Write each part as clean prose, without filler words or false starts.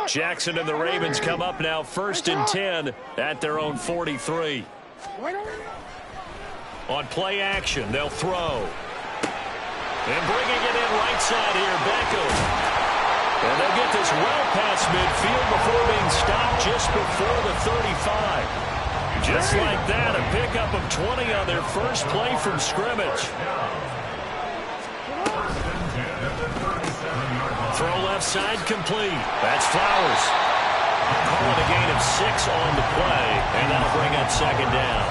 Jackson and the Ravens come up now 1st and 10 at their own 43. On play action, they'll throw. And bringing it in right side here, Beckham. And they'll get this well past midfield before being stopped just before the 35. Just like that, a pickup of 20 on their first play from scrimmage. Throw left side complete. That's Flowers. Call it a gain of 6 on the play, and that'll bring up 2nd down.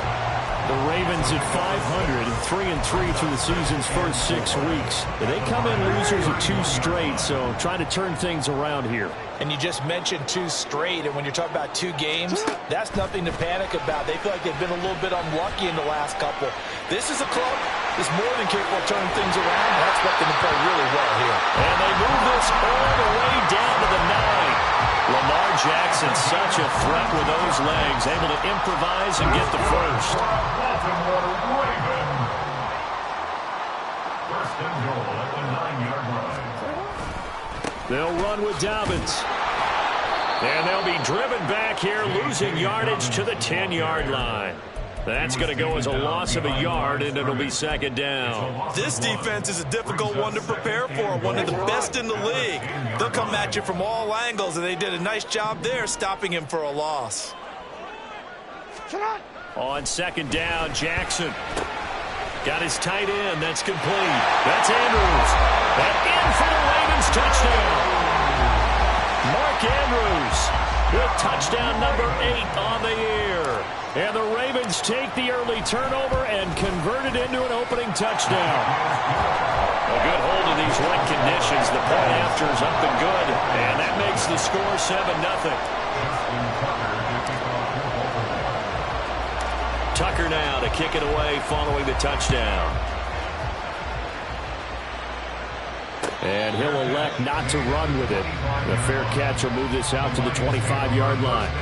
The Ravens at 500 and 3-3 through the season's first 6 weeks. They come in losers of 2 straight, so trying to turn things around here. And you just mentioned 2 straight, and when you're talking about 2 games, that's nothing to panic about. They feel like they've been a little bit unlucky in the last couple. This is a club that's more than capable of turning things around. I expect them to play really well here. And they move this all the way down to the 9. Lamar Jackson, such a threat with those legs, able to improvise and get the first. They'll run with Dobbins. And they'll be driven back here, losing yardage to the 10-yard line. That's going to go as a loss of a yard, and it'll be 2nd down. This defense is a difficult one to prepare for, one of the best in the league. They'll come at you from all angles, and they did a nice job there stopping him for a loss. On 2nd down, Jackson got his tight end. That's complete. That's Andrews. And in for the Ravens touchdown. Mark Andrews with touchdown number 8 on the year. And the Ravens take the early turnover and convert it into an opening touchdown. A good hold of these wet conditions. The point after is up and good. And that makes the score 7-0. Tucker now to kick it away following the touchdown. And he'll elect not to run with it. The fair catch will move this out to the 25-yard line.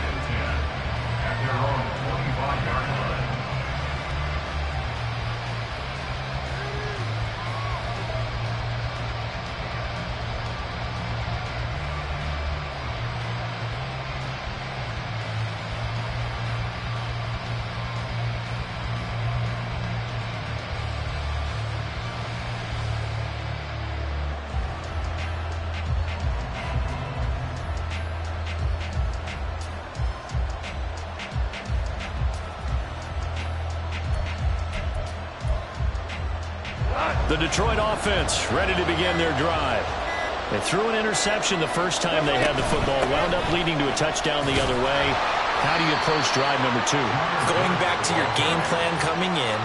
The Detroit offense ready to begin their drive. They threw an interception the first time they had the football, wound up leading to a touchdown the other way. How do you approach drive number 2? Going back to your game plan coming in,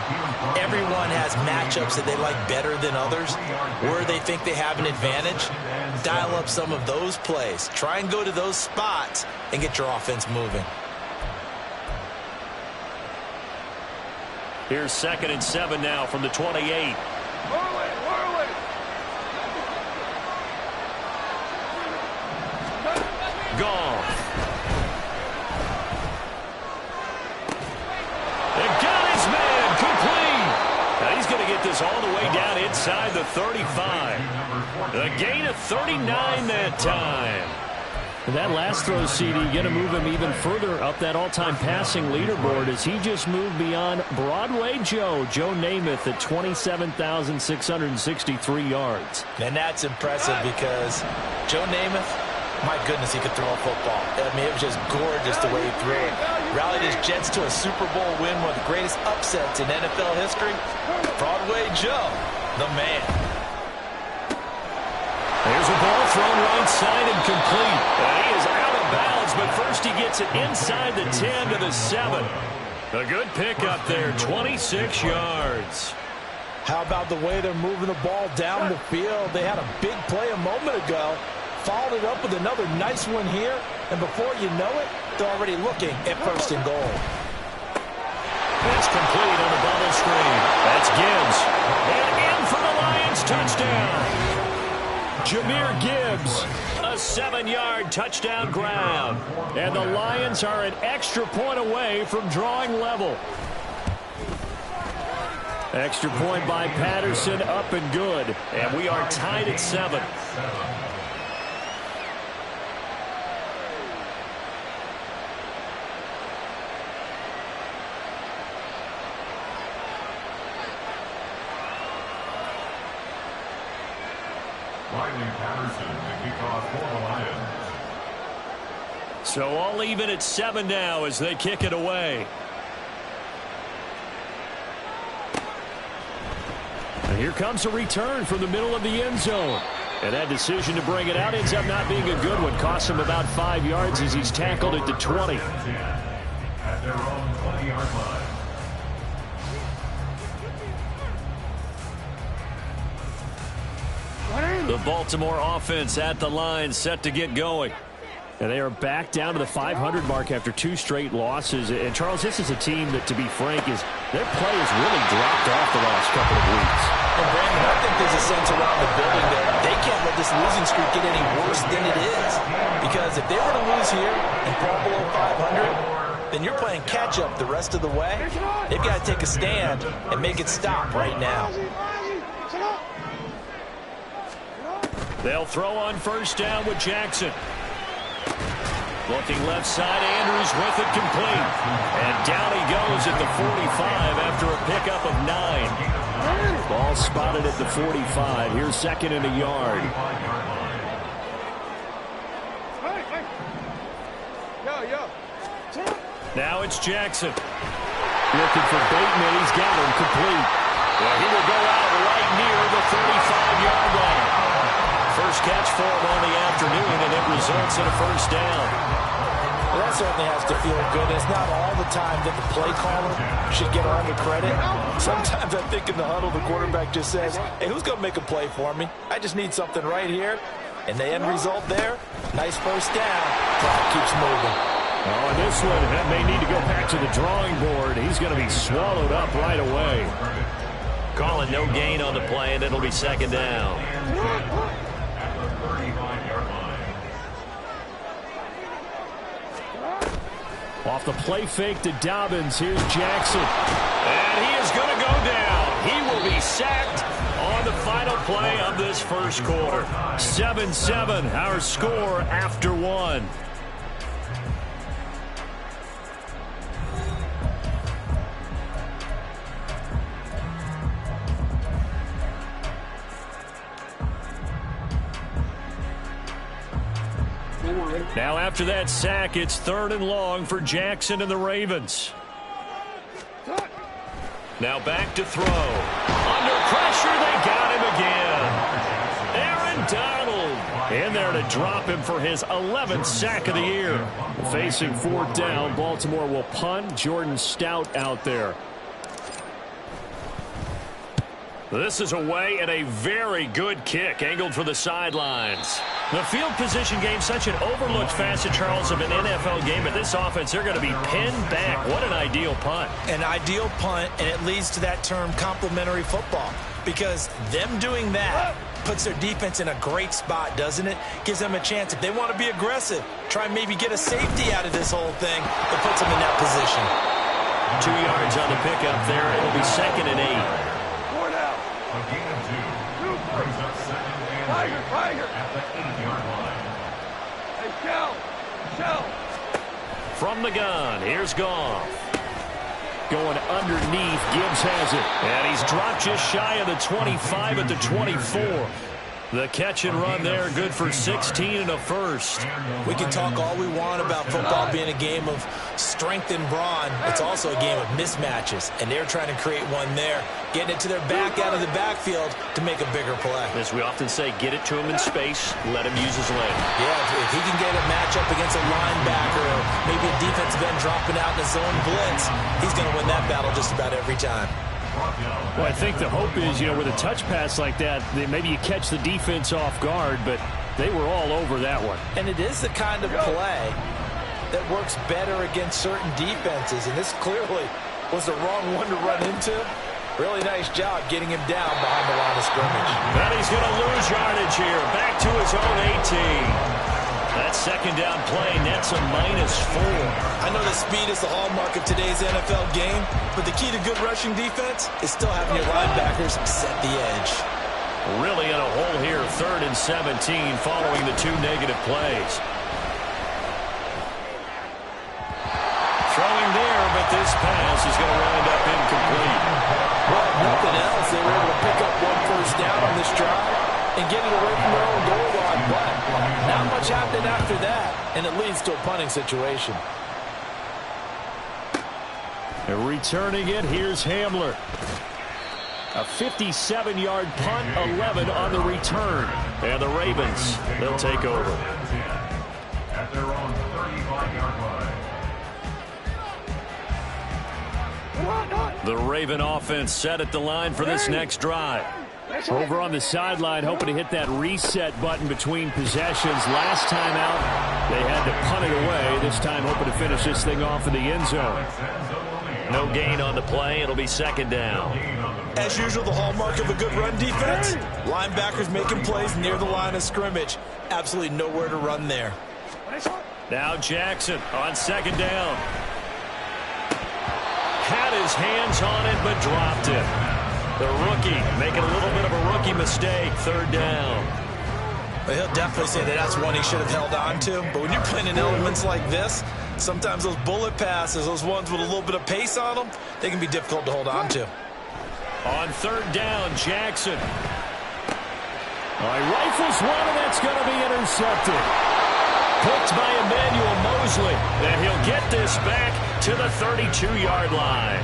everyone has matchups that they like better than others. Where they think they have an advantage, dial up some of those plays. Try and go to those spots and get your offense moving. Here's 2nd and 7 now from the 28. Gone. And got his man complete. Now he's going to get this all the way down inside the 35. A gain of 39 that time. That last throw, CD, going to move him even further up that all-time passing leaderboard as he just moved beyond Broadway Joe Namath at 27,663 yards. And that's impressive because Joe Namath, my goodness, he could throw a football. I mean, it was just gorgeous the way he threw it. Rallied his Jets to a Super Bowl win, one of the greatest upsets in NFL history. Broadway Joe, the man. There's a ball thrown right side and complete. And he is out of bounds, but first he gets it inside the 10 to the 7. A good pickup there, 26 yards. How about the way they're moving the ball down the field? They had a big play a moment ago. Followed it up with another nice one here. And before you know it, they're already looking at 1st and goal. That's complete on the bubble screen. That's Gibbs. And in for the Lions touchdown. Jahmyr Gibbs, a 7-yard touchdown grab. And the Lions are an extra point away from drawing level. Extra point by Patterson, up and good. And we are tied at 7. So all even at 7 now as they kick it away. And here comes a return from the middle of the end zone. And that decision to bring it out ends up not being a good one. Costs him about 5 yards as he's tackled at the 20. At their own 20-yard line. The Baltimore offense at the line, set to get going. And they are back down to the 500 mark after 2 straight losses. And, Charles, this is a team that, to be frank, their play has really dropped off the last couple of weeks. And, Brandon, I think there's a sense around the building that they can't let this losing streak get any worse than it is. Because if they were to lose here and fall below 500, then you're playing catch-up the rest of the way. They've got to take a stand and make it stop right now. They'll throw on first down with Jackson. Looking left side, Andrews with it complete. And down he goes at the 45 after a pickup of 9. Ball spotted at the 45. Here's second and a yard. Now it's Jackson. Looking for Bateman. He's got him complete. Well, he will go out right near the 35-yard line. First catch for him on the afternoon, and it results in a first down. Well, that certainly has to feel good. It's not all the time that the play caller should get all the credit. Sometimes I think in the huddle, the quarterback just says, hey, who's going to make a play for me? I just need something right here. And the end result there, nice first down. Clock keeps moving. Oh, and this one may need to go back to the drawing board. He's going to be swallowed up right away. Calling no gain on the play, and it'll be second down. Off the play fake to Dobbins, here's Jackson. And he is going to go down. He will be sacked on the final play of this first quarter. 7-7, our score after 1. Now after that sack, it's 3rd and long for Jackson and the Ravens. Now back to throw. Under pressure, they got him again. Aaron Donald in there to drop him for his 11th sack of the year. Facing 4th down, Baltimore will punt. Jordan Stout out there. This is away and a very good kick, angled for the sidelines. The field position game, such an overlooked facet, Charles, of an NFL game. But this offense, they're going to be pinned back. What an ideal punt. An ideal punt, and it leads to that term complementary football. Because them doing that puts their defense in a great spot, doesn't it? Gives them a chance. If they want to be aggressive, try and maybe get a safety out of this whole thing, it puts them in that position. 2 yards on the pickup there. It'll be 2nd and 8. A gain of 2. Brings up 2nd and 8 at the 8-yard line. Hey, Shell! From the gun, here's Goff. Going underneath, Gibbs has it. And he's dropped just shy of the 25 at the 24. The catch and run there, good for 16 and a first. We can talk all we want about football being a game of strength and brawn. It's also a game of mismatches, and they're trying to create one there, getting it to their back out of the backfield to make a bigger play. As we often say, get it to him in space, let him use his leg. Yeah, if he can get a matchup against a linebacker or maybe a defensive end dropping out in a zone blitz, he's going to win that battle just about every time. Well, I think the hope is, with a touch pass like that, maybe you catch the defense off guard, but they were all over that one. And it is the kind of play that works better against certain defenses, and this clearly was the wrong one to run into. Really nice job getting him down behind the line of scrimmage. And he's going to lose yardage here, back to his own 18. That second down play nets a -4. I know that speed is the hallmark of today's NFL game, but the key to good rushing defense is still having your linebackers set the edge. Really in a hole here, 3rd and 17 following the 2 negative plays. Throwing there, but this pass is going to wind up incomplete. Well, if nothing else, they were able to pick up 1 first down on this drive. and get it away from their own goal line. But not much happening after that, and it leads to a punting situation. And returning it, here's Hamler. A 57-yard punt, 11 on the return. And the Ravens, they'll take over. At their own 35-yard line. The Raven offense set at the line for this next drive. Over on the sideline, hoping to hit that reset button between possessions. Last time out, they had to punt it away. This time, hoping to finish this thing off in the end zone. No gain on the play. It'll be second down. As usual, the hallmark of a good run defense, linebackers making plays near the line of scrimmage. Absolutely nowhere to run there. Now Jackson on second down. Had his hands on it, but dropped it. The rookie making a little bit of a rookie mistake. Third down. But he'll definitely say that that's one he should have held on to. But when you're playing in elements like this, sometimes those bullet passes, those ones with a little bit of pace on them, they can be difficult to hold on to. On third down, Jackson. All right, rifles one, and that's going to be intercepted. Picked by Emmanuel Mosley. And he'll get this back to the 32-yard line.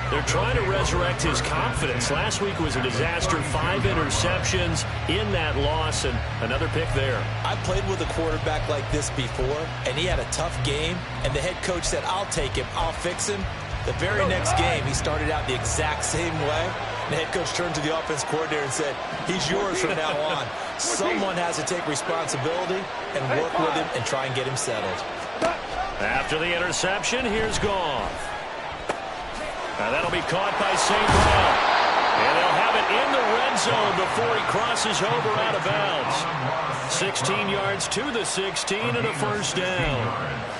They're trying to resurrect his confidence. Last week was a disaster. 5 interceptions in that loss, and another pick there. I played with a quarterback like this before, and he had a tough game, and the head coach said, I'll take him, I'll fix him. The very next game, he started out the exact same way. The head coach turned to the offense coordinator and said, he's yours from now on. Someone has to take responsibility and work with him and try and get him settled. After the interception, here's Goff. Now that'll be caught by St. Brown. And they'll have it in the red zone before he crosses over out of bounds. 16 yards to the 16 and a first down.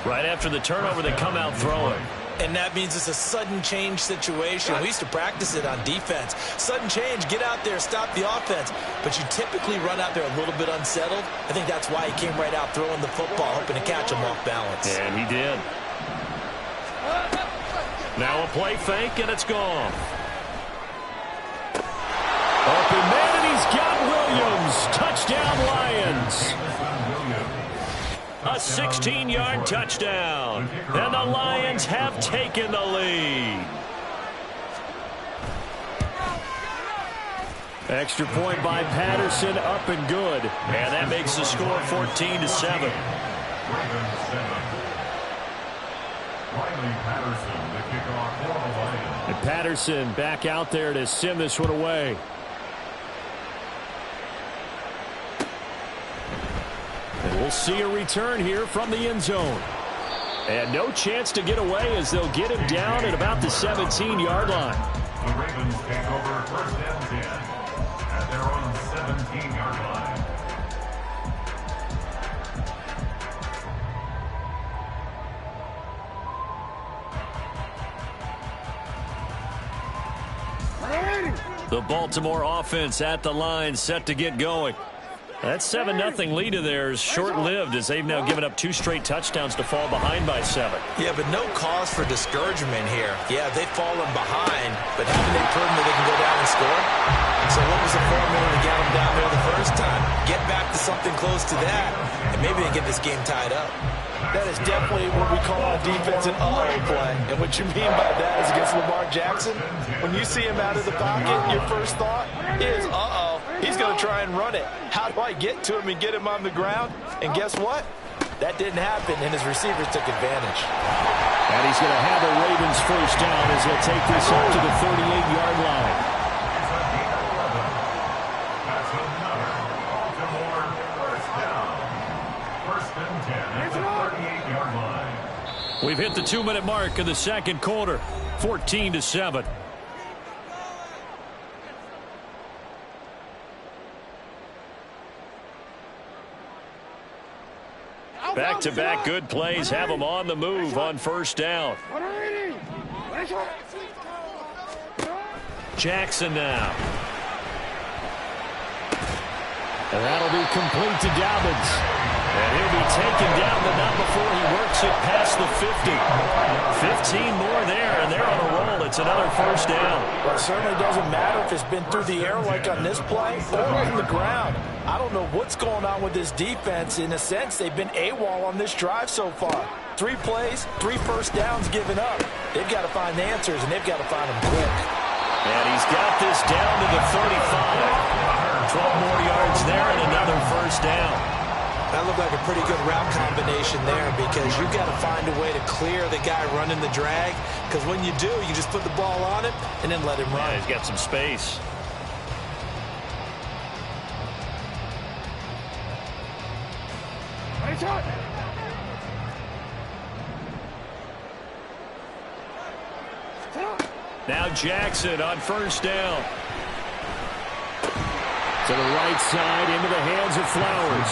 Right after the turnover, they come out throwing. And that means it's a sudden change situation. We used to practice it on defense. Sudden change, get out there, stop the offense. But you typically run out there a little bit unsettled. I think that's why he came right out throwing the football, hoping to catch him off balance. And he did. Now a play fake, and it's gone. Up and man, and he's got Williams. Touchdown, Lions. A 16-yard touchdown. And the Lions have taken the lead. Extra point by Patterson, up and good. And that makes the score 14-7. And Patterson back out there to send this one away. And we'll see a return here from the end zone. And no chance to get away as they'll get him down at about the 17-yard line. The Ravens take over first and 10 at their own 17-yard line. The Baltimore offense at the line, set to get going. That 7-0 lead of theirs short-lived as they've now given up 2 straight touchdowns to fall behind by 7. Yeah, but no cause for discouragement here. Yeah, they've fallen behind, but haven't they proven that they can go down and score? So what was the formula to get them down there the first time? Get back to something close to that, and maybe they get this game tied up. That is definitely what we call a defense and uh-oh play. And what you mean by that is against Lamar Jackson, when you see him out of the pocket, your first thought is, uh-oh, he's going to try and run it. How do I get to him and get him on the ground? And guess what? That didn't happen, and his receivers took advantage. And he's going to have a Ravens first down as he'll take this up to the 38-yard line. That's another Baltimore first down. First and 10 at the 38-yard line. We've hit the 2-minute mark of the second quarter, 14-7. Back-to-back good plays have them on the move on first down. Jackson now. And that'll be complete to Dobbins. And he'll be taken down, but not before he works it past the 50. 15 more there, and they're on a roll at It's another first down. Well, it certainly doesn't matter if it's been through the air like on this play or in the ground. I don't know what's going on with this defense. In a sense, they've been AWOL on this drive so far. 3 plays, 3 first downs given up. They've got to find answers, and they've got to find them quick. And he's got this down to the 35. 12 more yards there and another first down. That looked like a pretty good route combination there because you've got to find a way to clear the guy running the drag, because when you do, you just put the ball on him and then let him run. Yeah, he's got some space. Now Jackson on first down. To the right side, into the hands of Flowers.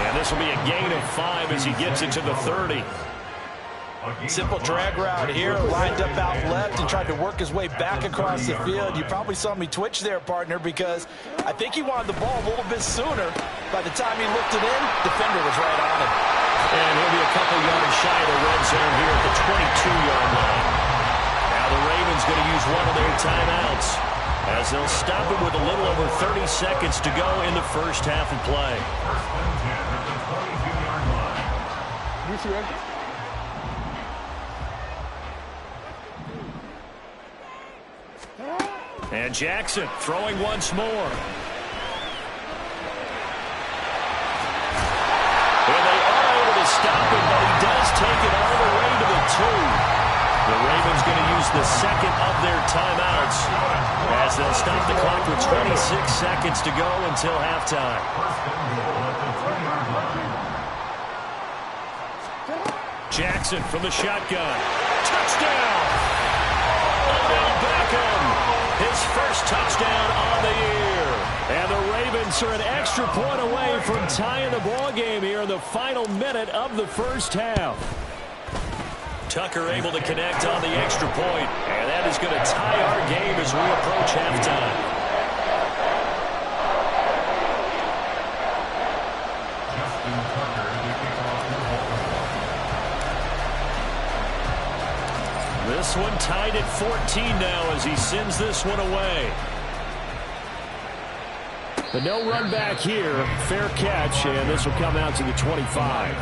And this will be a gain of 5 as he gets it to the 30. Simple drag route here, lined up out left and tried to work his way back across the field. You probably saw me twitch there, partner, because I think he wanted the ball a little bit sooner. By the time he looked it in, defender was right on him. And he'll be a couple yards shy of the red zone here at the 22-yard line. Now the Ravens going to use one of their timeouts, as they'll stop it with a little over 30 seconds to go in the first half of play. And Jackson throwing once more. And they are able to stop him, but he does take it all the way to the 2. The Ravens going to use the second of their timeouts as they'll stop the clock with 26 seconds to go until halftime. Jackson from the shotgun. Touchdown! Odell Beckham, his first touchdown on the year. And the Ravens are an extra point away from tying the ball game here in the final minute of the first half. Tucker able to connect on the extra point, and that is going to tie our game as we approach halftime. This one tied at 14 now as he sends this one away. The no run back here, fair catch, and this will come out to the 25.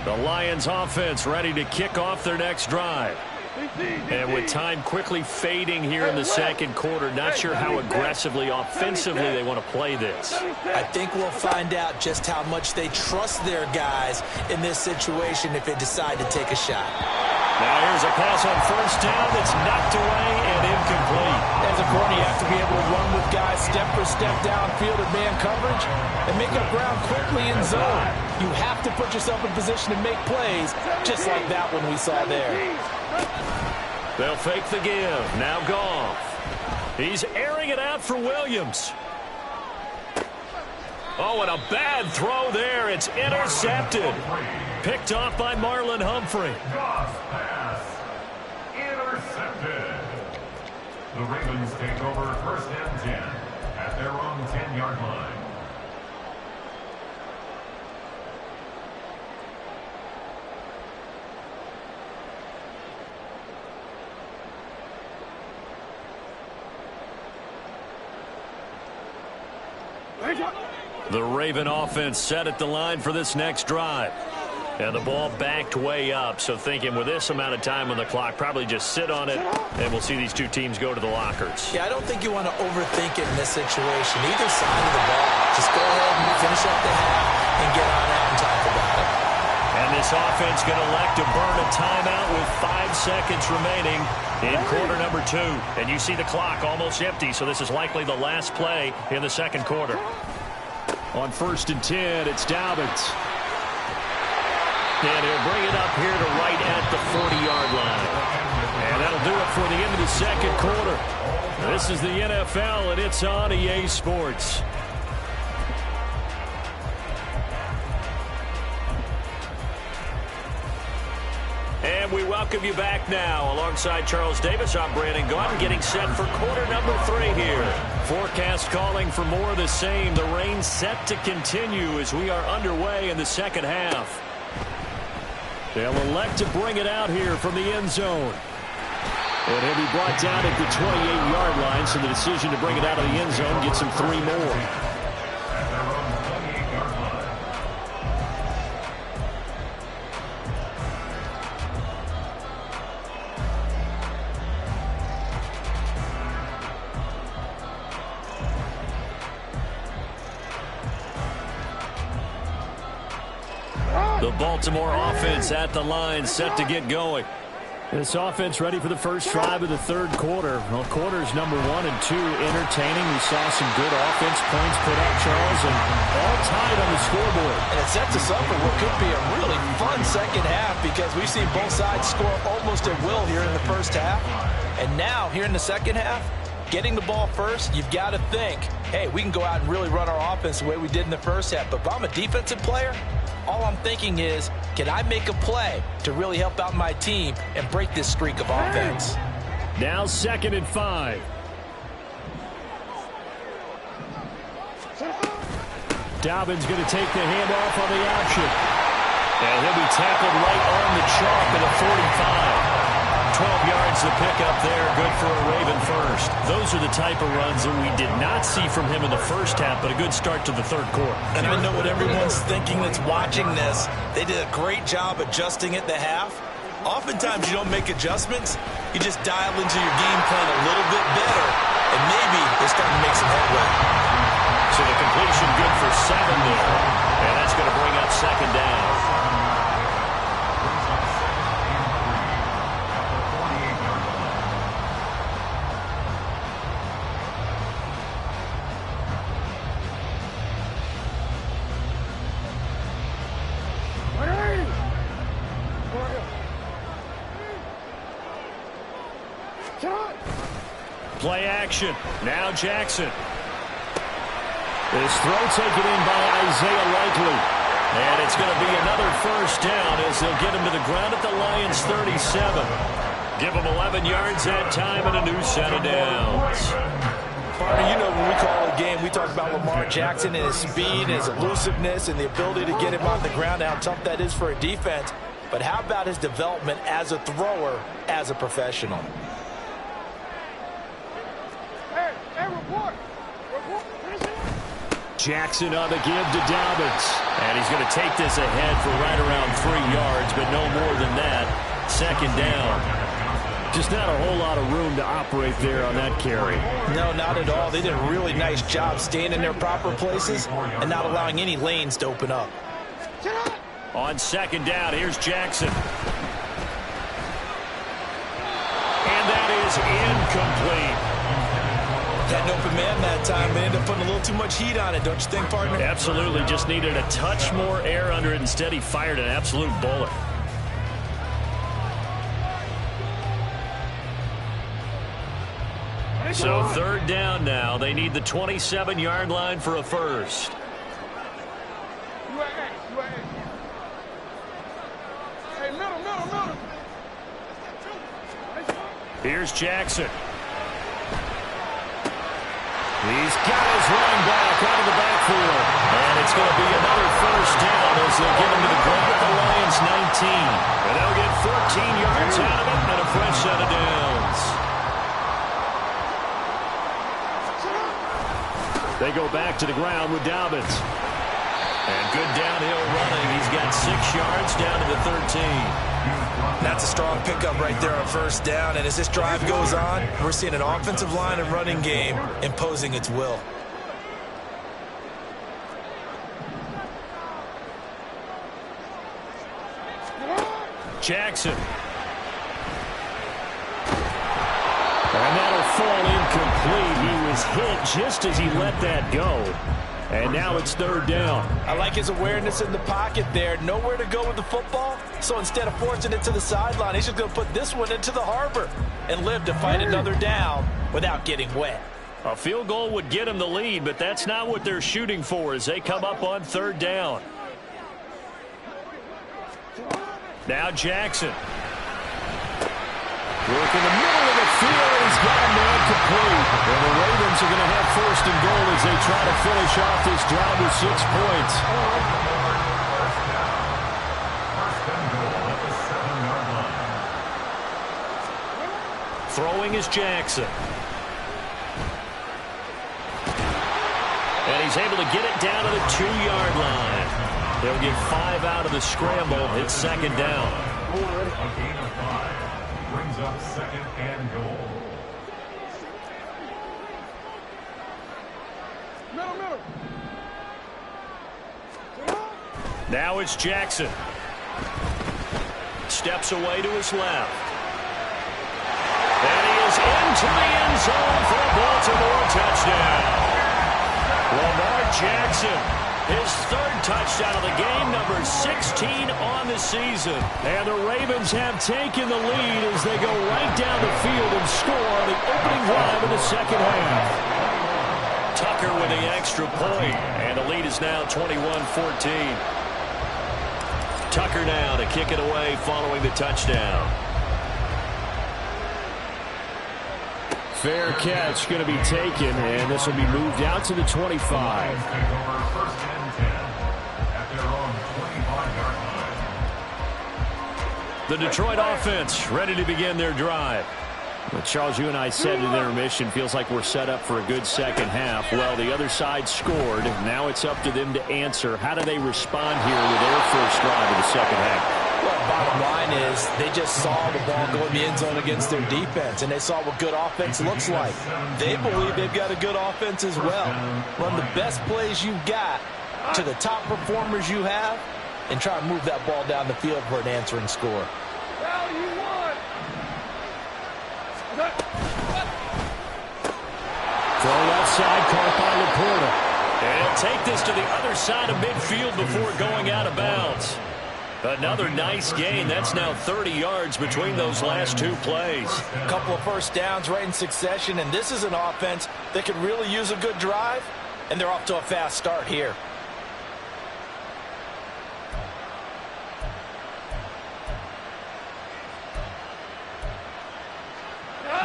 The Lions offense ready to kick off their next drive. And with time quickly fading here in the second quarter, not sure how aggressively, offensively they want to play this. I think we'll find out just how much they trust their guys in this situation if they decide to take a shot. Now here's a pass on first down that's knocked away and incomplete. As a corner, you have to be able to run with guys step for step downfield in man coverage and make up ground quickly in zone. You have to put yourself in position to make plays, just like that one we saw there. They'll fake the give. Now Goff. He's airing it out for Williams. Oh, and a bad throw there. It's intercepted. Picked off by Marlon Humphrey. Goff pass. Intercepted. The Ravens take over first and 10 at their own 10-yard line. The Raven offense set at the line for this next drive. And the ball backed way up, so thinking with this amount of time on the clock, probably just sit on it, and we'll see these two teams go to the lockers. Yeah, I don't think you want to overthink it in this situation. Either side of the ball. Just go ahead and finish up the half and get on out and talk about it. And this offense going to elect to burn a timeout with 5 seconds remaining in quarter number 2. And you see the clock almost empty, so this is likely the last play in the second quarter. On first and 10, it's Dobbins. And he'll bring it up here to right at the 40-yard line. And that'll do it for the end of the second quarter. This is the NFL, and it's on EA Sports. And We welcome you back now. Alongside Charles Davis, I'm Brandon Gaudin, getting set for quarter number 3 here. Forecast calling for more of the same. The rain set to continue as we are underway in the second half. They'll elect to bring it out here from the end zone. And he'll be brought down at the 28-yard line, so the decision to bring it out of the end zone gets him 3 more. The Baltimore offense at the line, set to get going. This offense ready for the first drive of the third quarter. Well, quarters number 1 and 2 entertaining. We saw some good offense points put up, Charles, and all tied on the scoreboard. And it sets us up for what could be a really fun second half because we've seen both sides score almost at will here in the first half. And now, here in the second half, getting the ball first, you've got to think, hey, we can go out and really run our offense the way we did in the first half. But if I'm a defensive player, all I'm thinking is, can I make a play to really help out my team and break this streak of offense? Now 2nd and 5. Dobbins going to take the handoff on the option. And he'll be tackled right on the chalk at the 45. 12 yards to pick up there. Good for a Raven first. Those are the type of runs that we did not see from him in the first half, but a good start to the third quarter. And I know what everyone's thinking that's watching this. They did a great job adjusting at the half. Oftentimes you don't make adjustments. You just dial into your game plan a little bit better, and maybe they're starting to make some headway. So the completion good for 7 there, and that's going to bring up 2nd down. Play action. Now Jackson. This throw taken in by Isaiah Likely. And it's going to be another first down as they'll get him to the ground at the Lions' 37. Give him 11 yards that time and a new set of downs. Partner, you know when we call a game, we talk about Lamar Jackson and his speed, his elusiveness, and the ability to get him on the ground, and how tough that is for a defense. But how about his development as a thrower, as a professional? Jackson on the give to Dobbins. And he's going to take this ahead for right around 3 yards, but no more than that. 2nd down. Just not a whole lot of room to operate there on that carry. No, not at all. They did a really nice job staying in their proper places and not allowing any lanes to open up. On 2nd down, here's Jackson. And that is incomplete. Had an open man that time. They ended up putting a little too much heat on it, don't you think, partner? Absolutely. Just needed a touch more air under it. Instead, he fired an absolute bullet. So 3rd down now. They need the 27-yard line for a first. Here's Jackson. He's got his running back out of the backfield. And it's going to be another first down as they'll get him to the ground at the Lions' 19. And they'll get 14 yards out of it and a fresh set of downs. They go back to the ground with Dobbins. And good downhill running. He's got 6 yards down to the 13. That's a strong pickup right there on first down. And as this drive goes on, we're seeing an offensive line and running game imposing its will. Jackson. And that'll fall incomplete. He was hit just as he let that go. And now it's 3rd down. I like his awareness in the pocket there. Nowhere to go with the football. So instead of forcing it to the sideline, he's just going to put this one into the harbor and live to fight another down without getting wet. A field goal would get him the lead, but that's not what they're shooting for as they come up on 3rd down. Now Jackson. Work in the middle of the field. He's got him there complete. And the Ravens are going to have first and goal as they try to finish off this drive with 6 points. Throwing is Jackson. And he's able to get it down to the 2-yard line. They'll get 5 out of the scramble. It's second down. A gain of 5 brings up second and goal. Now it's Jackson. Steps away to his left. And he is into the end zone for a Baltimore touchdown. Lamar Jackson, his 3rd touchdown of the game, number 16 on the season. And the Ravens have taken the lead as they go right down the field and score on the opening drive of the second half. Tucker with the extra point, and the lead is now 21-14. Tucker now to kick it away following the touchdown. Fair catch going to be taken, and this will be moved out to the 25. First and 10 at their own 25-yard line. The Detroit offense ready to begin their drive. Well, Charles, you and I said in intermission, feels like we're set up for a good second half. Well, the other side scored. Now it's up to them to answer. How do they respond here with their first drive of the second half? Well, bottom line is they just saw the ball go in the end zone against their defense, and they saw what good offense looks like. They believe they've got a good offense as well. Run the best plays you've got to the top performers you have, and try to move that ball down the field for an answering score. Throw left side, caught by Laporta. And he'll take this to the other side of midfield before going out of bounds. Another nice gain. That's now 30 yards between those last 2 plays. A couple of first downs right in succession, and this is an offense that could really use a good drive, and they're off to a fast start here.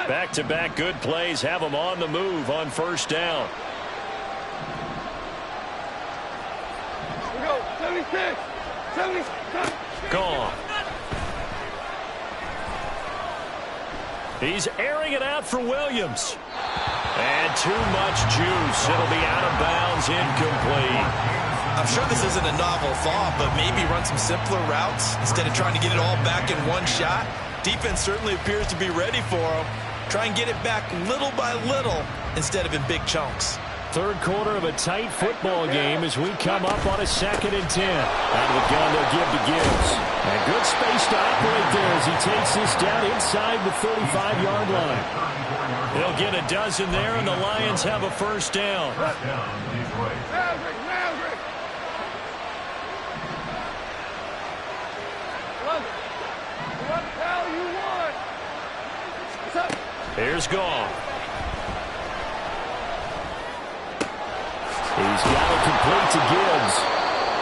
Back-to-back good plays have them on the move on first down. We go, 76, 76. Gone. He's airing it out for Williams. And too much juice. It'll be out of bounds, incomplete. I'm sure this isn't a novel thought, but maybe run some simpler routes instead of trying to get it all back in one shot. Defense certainly appears to be ready for him. Try and get it back little by little instead of in big chunks. Third quarter of a tight football game as we come up on a 2nd and 10. Out of the gun, they'll give to Gibbs. And good space to operate there as he takes this down inside the 35-yard line. They'll get a dozen there, and the Lions have a first down. Here's Goff. He's got it complete to Gibbs.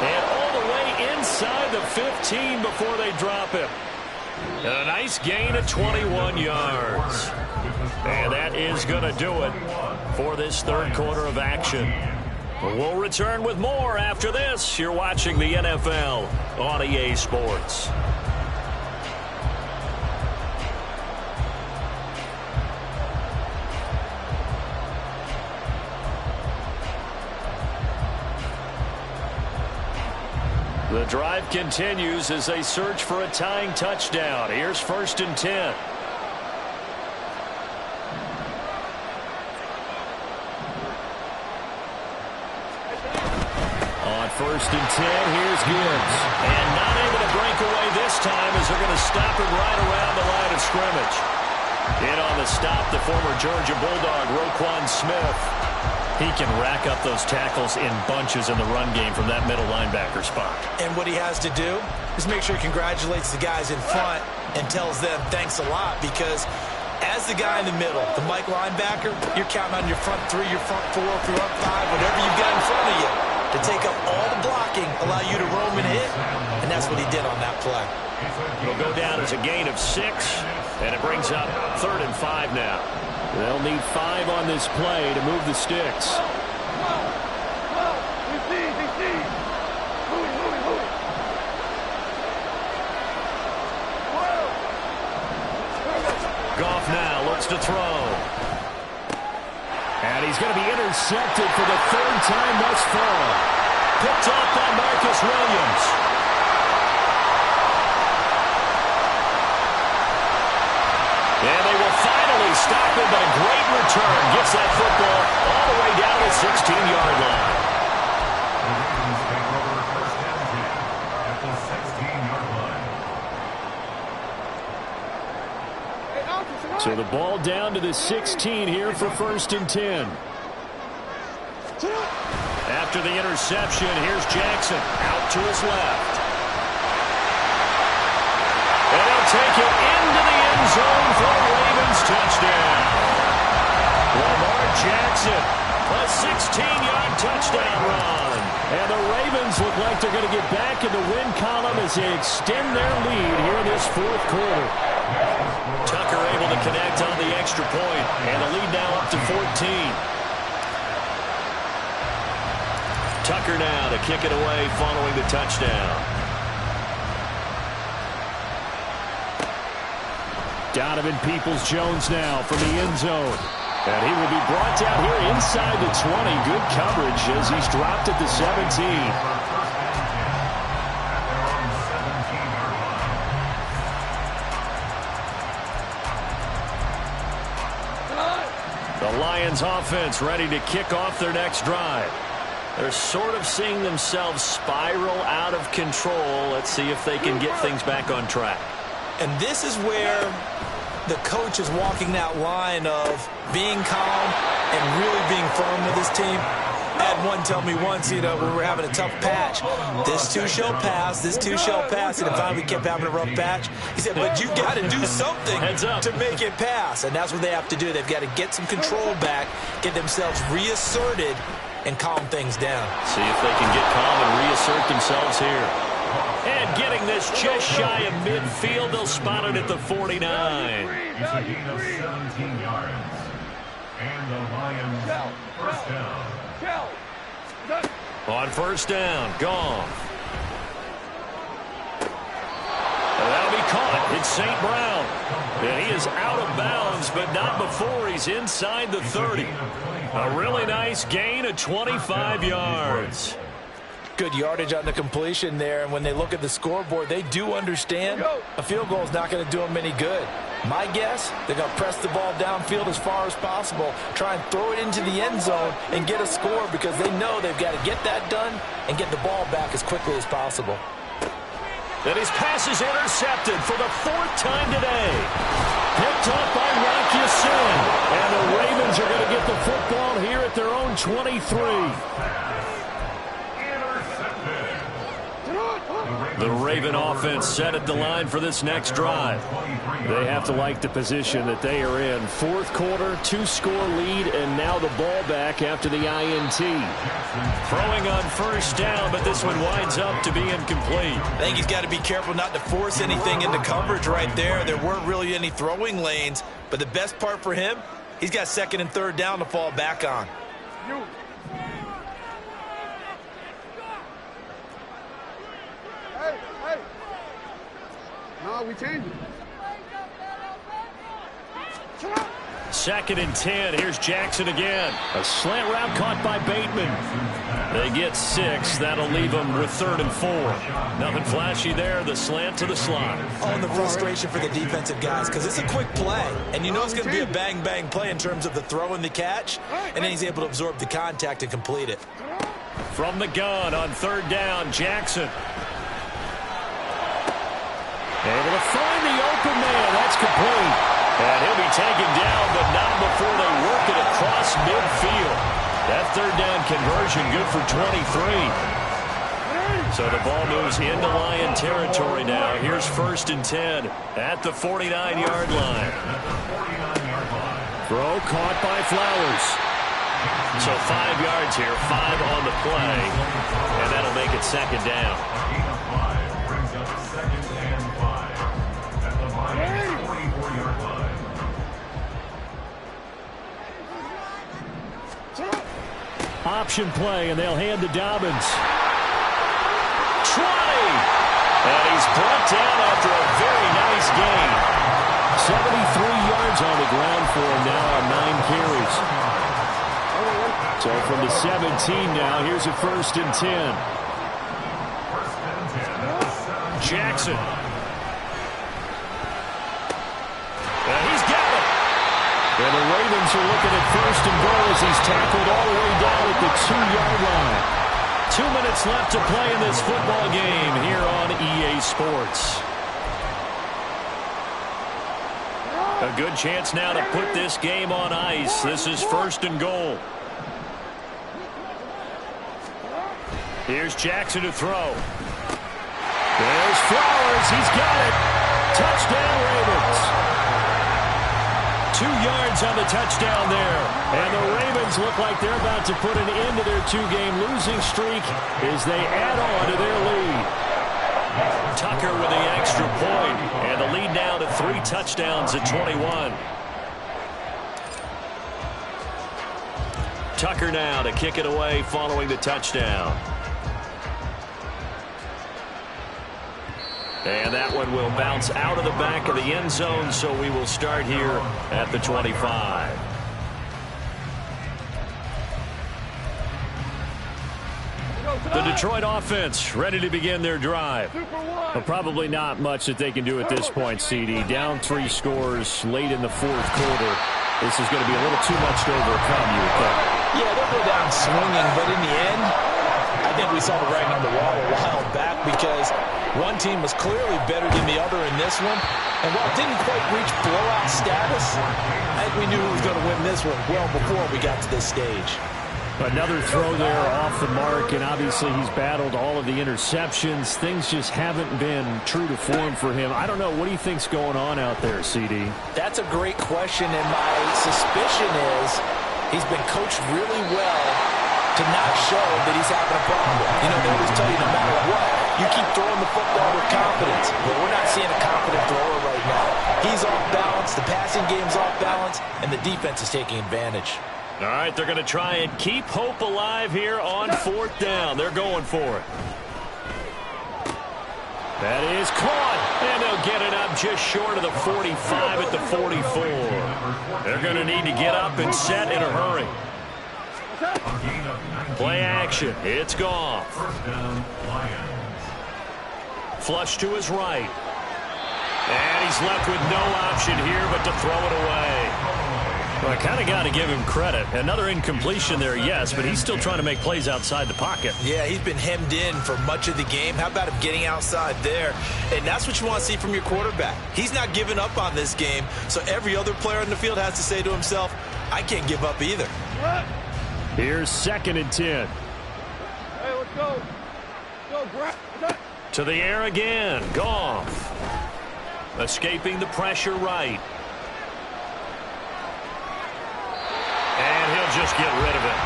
And all the way inside the 15 before they drop him. And a nice gain of 21 yards. And that is going to do it for this third quarter of action. We'll return with more after this. You're watching the NFL on EA Sports. The drive continues as they search for a tying touchdown. Here's 1st and 10. On 1st and 10, here's Gibbs. And not able to break away this time as they're going to stop him right around the line of scrimmage. In on the stop, the former Georgia Bulldog, Roquan Smith. He can rack up those tackles in bunches in the run game from that middle linebacker spot. And what he has to do is make sure he congratulates the guys in front and tells them thanks a lot, because as the guy in the middle, the Mike linebacker, you're counting on your front 3, your front 4, your front 5, whatever you've got in front of you. to take up all the blocking, allow you to roam and hit, and that's what he did on that play. It'll go down as a gain of 6, and it brings up 3rd and 5 now. They'll need 5 on this play to move the sticks. Goff now looks to throw. And he's going to be intercepted for the 3rd time thus far. Picked off by Marcus Williams. And they will finally stop him, but a great return. Gets that football all the way down the 16-yard line. The Ravens take over 1st and 10 at the 16-yard line. So the ball down to the 16 here for 1st and 10. After the interception, here's Jackson out to his left. And he'll take it into the end zone for a Ravens touchdown. Lamar Jackson, a 16-yard touchdown run. And the Ravens look like they're going to get back in the win column as they extend their lead here in this 4th quarter. Tucker able to connect on the extra point, and the lead now up to 14. Tucker now to kick it away following the touchdown. Donovan Peoples-Jones now from the end zone. And he will be brought down here inside the 20. Good coverage as he's dropped at the 17. The Lions offense ready to kick off their next drive. They're sort of seeing themselves spiral out of control. Let's see if they can get things back on track. And this is where the coach is walking that line of being calm and really being firm with his team. Had one tell me once, you know, when we were having a tough patch, this too shall pass, this too shall pass, and finally we kept having a rough patch. He said, but you got to do something to make it pass, and that's what they have to do. They've got to get some control back, get themselves reasserted, and calm things down. See if they can get calm and reassert themselves here. And getting this just shy of midfield, they'll spot it at the 49. It's a gain of 17 yards. And the Lions, 1st down. On 1st down, Goff. And that'll be caught. It's St. Brown. And he is out of bounds, but not before he's inside the 30. A really nice gain of 25 yards. Good yardage on the completion there, and when they look at the scoreboard, they do understand a field goal is not going to do them any good. My guess, they're going to press the ball downfield as far as possible, try and throw it into the end zone and get a score because they know they've got to get that done and get the ball back as quickly as possible. And his pass is intercepted for the 4th time today. Picked up by Rock Ya-Sin. And the Ravens are going to get the football here at their own 23. The Raven offense set at the line for this next drive. They have to like the position that they are in. 4th quarter, 2-score lead, and now the ball back after the INT. Throwing on 1st down, but this one winds up to be incomplete. I think he's got to be careful not to force anything into coverage right there. There weren't really any throwing lanes, but the best part for him, he's got 2nd and 3rd down to fall back on. No, we changed it. 2nd and 10. Here's Jackson again. A slant route caught by Bateman. They get 6. That'll leave them with 3rd and 4. Nothing flashy there. The slant to the slot. Oh, and the frustration for the defensive guys because it's a quick play. And you know it's going to be a bang-bang play in terms of the throw and the catch. And then he's able to absorb the contact and complete it. From the gun on 3rd down, Jackson. Able to find the open man. That's complete. And he'll be taken down, but not before they work it across midfield. That 3rd down conversion good for 23. So the ball moves into Lion territory now. Here's 1st and 10 at the 49-yard line. Throw caught by Flowers. So 5 yards here, 5 on the play, and that'll make it second down. Gain of 5 brings up 2nd and 5 at the Lions' 44-yard line. Option play, and they'll hand to Dobbins. 20! And he's brought down after a very nice gain. 73 yards on the ground for him now on 9 carries. So from the 17 now, here's a 1st and 10. 1st and 10. Jackson. And he's got it. And the Ravens are looking at 1st and goal as he's tackled all the way down at the 2-yard line. 2 minutes left to play in this football game here on EA Sports. A good chance now to put this game on ice. This is 1st and goal. Here's Jackson to throw. There's Flowers. He's got it. Touchdown, Ravens. 2 yards on the touchdown there. And the Ravens look like they're about to put an end to their 2-game losing streak as they add on to their lead. Tucker with the extra point, and the lead now to 3 touchdowns at 21. Tucker now to kick it away following the touchdown. And that one will bounce out of the back of the end zone, so we will start here at the 25. The Detroit offense ready to begin their drive. But probably not much that they can do at this point, CD. Down 3 scores late in the 4th quarter. This is going to be a little too much to overcome, you would think. Yeah, they'll go down swinging, but in the end, I think we saw the writing on the wall a while back because one team was clearly better than the other in this one. And while it didn't quite reach blowout status, I think we knew who was going to win this one well before we got to this stage. Another throw there off the mark, and obviously he's battled all of the interceptions. Things just haven't been true to form for him. I don't know. What do you think's going on out there, CD? That's a great question, and my suspicion is he's been coached really well to not show that he's having a problem. You know, they always tell you no matter what, you keep throwing the football with confidence. Well, we're not seeing a confident thrower right now. He's off balance, the passing game's off balance, and the defense is taking advantage. All right, they're going to try and keep hope alive here on 4th down. They're going for it. That is caught, and they'll get it up just short of the 45 at the 44. They're going to need to get up and set in a hurry. Play action. It's gone. 1st down, Lions. Flush to his right. And he's left with no option here but to throw it away. Well, I kind of got to give him credit. Another incompletion there, yes, but he's still trying to make plays outside the pocket. Yeah, he's been hemmed in for much of the game. How about him getting outside there? And that's what you want to see from your quarterback. He's not giving up on this game, so every other player in the field has to say to himself, I can't give up either. Here's 2nd and 10. Hey, let's go. Go, grab. To the air again. Goff. Escaping the pressure right. And he'll just get rid of it.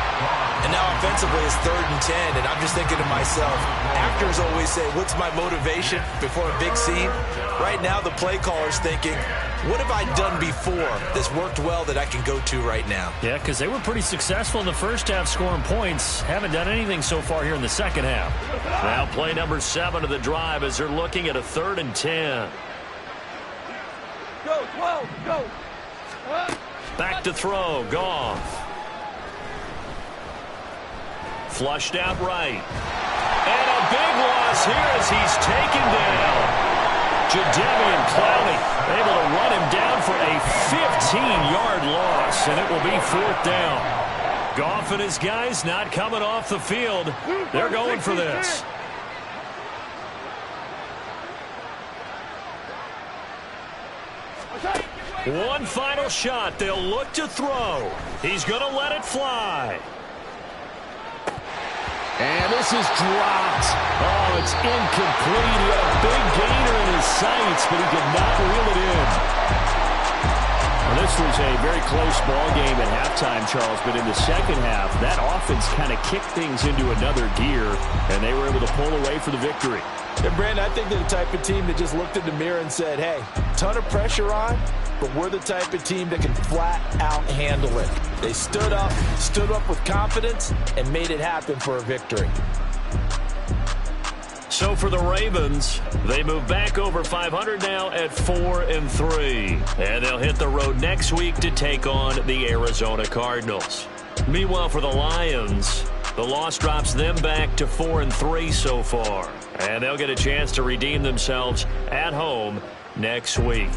And now offensively it's 3rd and 10, and I'm just thinking to myself, actors always say, what's my motivation before a big scene? Right now the play caller's thinking, what have I done before that's worked well that I can go to right now? Yeah, because they were pretty successful in the first half scoring points. Haven't done anything so far here in the second half. Now play number 7 of the drive as they're looking at a 3rd and 10. Go, 12, go. Back to throw. Goff. Flushed out right. And a big loss here as he's taken down. Jadeveon Clowney able to run him down for a 15-yard loss, and it will be 4th down. Goff and his guys not coming off the field. They're going for this. One final shot. They'll look to throw. He's going to let it fly. And this is dropped. Oh, it's incomplete. He had a big gainer in his sights, but he could not reel it in. Well, this was a very close ball game at halftime, Charles, but in the second half, that offense kind of kicked things into another gear, and they were able to pull away for the victory. And Brandon, I think they're the type of team that just looked in the mirror and said, hey, ton of pressure on, but we're the type of team that can flat out handle it. They stood up with confidence, and made it happen for a victory. So for the Ravens, they move back over 500 now at 4-3. And they'll hit the road next week to take on the Arizona Cardinals. Meanwhile, for the Lions, the loss drops them back to 4-3 so far. And they'll get a chance to redeem themselves at home next week.